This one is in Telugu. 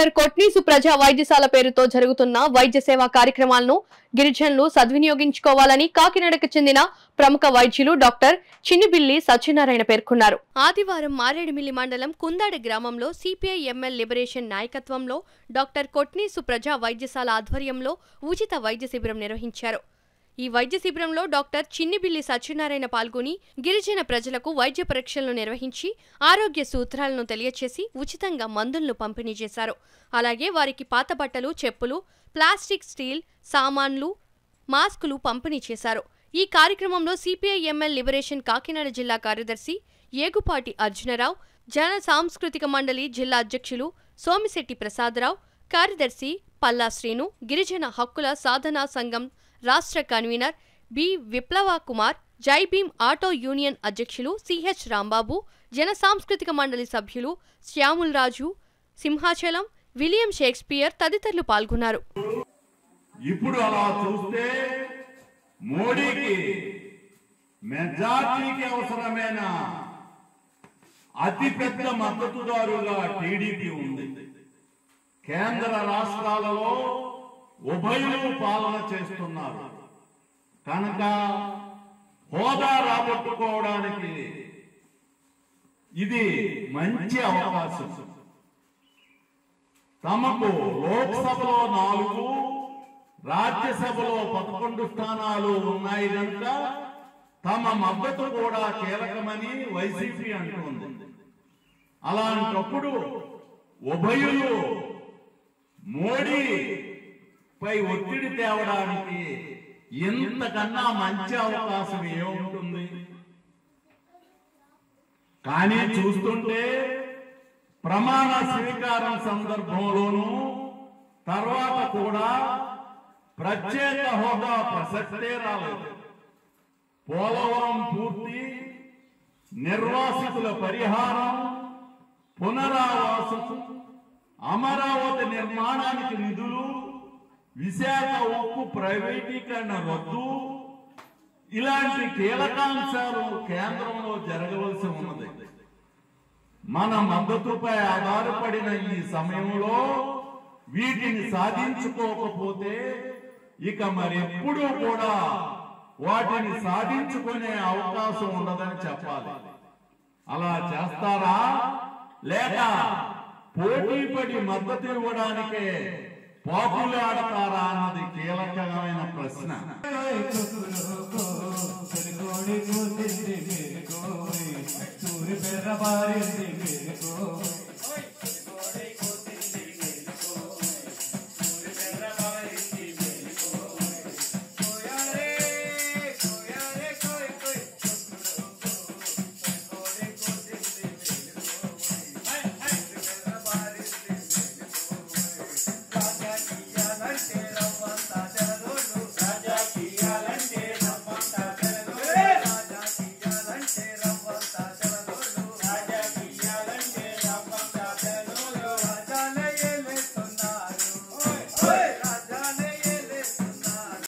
డాక్టర్ కొట్ని సుప్రజా వైద్యశాల పేరుతో జరుగుతున్న వైద్య సేవా కార్యక్రమాలను గిరిజనులు సద్వినియోగించుకోవాలని కాకినాడకు చెందిన ప్రముఖ వైద్యులు డాక్టర్ చిన్నిబిల్లి సత్యనారాయణ పేర్కొన్నారు. ఆదివారం మారేడుమిల్లి మండలం కుందాడి గ్రామంలో సిపిఐ ఎంఎల్ లిబరేషన్ నాయకత్వంలో డాక్టర్ కొట్ని సుప్రజా వైద్యశాల ఆధ్వర్యంలో ఉచిత వైద్య శిబిరం నిర్వహించారు. ఈ వైద్య శిబిరంలో డాక్టర్ చిన్నిబిల్లి సత్యనారాయణ పాల్గొని గిరిజన ప్రజలకు వైద్య పరీక్షలను నిర్వహించి ఆరోగ్య సూత్రాలను తెలియచేసి ఉచితంగా మందులను పంపిణీ చేశారు. అలాగే వారికి పాత బట్టలు, చెప్పులు, ప్లాస్టిక్, స్టీల్ సామాన్లు, మాస్కులు పంపిణీ చేశారు. ఈ కార్యక్రమంలో సిపిఐ ఎంఎల్ లిబరేషన్ కాకినాడ జిల్లా కార్యదర్శి ఏగుపాటి అర్జునరావు, జన సాంస్కృతిక మండలి జిల్లా అధ్యక్షులు సోమిశెట్టి ప్రసాదరావు, కార్యదర్శి పల్లా శ్రీను, గిరిజన హక్కుల సాధనా సంఘం రాష్ట్ర కన్వీనర్ బి విప్లవ కుమార్, జైభీం ఆటో యూనియన్ అధ్యక్షులు సిహెచ్ రాంబాబు, జన సాంస్కృతిక మండలి సభ్యులు శ్యాముల్ రాజు, సింహాచలం, విలియం షేక్స్పియర్ తదితరులు పాల్గొన్నారు. ఇప్పుడు అలా చూస్తే మోడీకి మెజార్టీకి అవసరమైన అతిపెద్ద మద్దతుదారుగా టీడీపీ ఉంది. కేంద్ర రాష్ట్రాలలో ఉభయులు పాలన చేస్తున్నారు కనుక హోదా రాబట్టుకోవడానికి ఇది మంచి అవకాశం. తమకు లోక్సభలో 4, రాజ్యసభలో 11 స్థానాలు ఉన్నాయి కనుక తమ మద్దతు కూడా కీలకమని వైసీపీ అంటుంది. అలాంటప్పుడు ఉభయులు మోడీ పై ఒత్తిడి తేవడానికి ఇంతకన్నా మంచి అవకాశం ఏముంటుంది? కానీ చూస్తుంటే ప్రమాణ స్వీకారం సందర్భంలోనూ తర్వాత కూడా ప్రత్యేక హోదా ప్రసక్తే రాలేదు. పోలవరం పూర్తి, నిర్వాసితుల పరిహారం, పునరావాసం, అమరావతి నిర్మాణానికి నిధులు, విశాఖ ఉక్కు ప్రైవేటీకరణ రద్దు ఇలాంటి కీలకాంశాలు కేంద్రంలో జరగవలసి ఉన్నది. మన మద్దతుపై ఆధారపడిన ఈ సమయంలో వీటిని సాధించుకోకపోతే ఇక మరెప్పుడూ కూడా వాటిని సాధించుకునే అవకాశం ఉండదని చెప్పాలి. అలా చేస్తారా లేక పోటీపడి మద్దతు ఇవ్వడానికే పాపులాడతారా అన్నది కీలకమైన ప్రశ్న.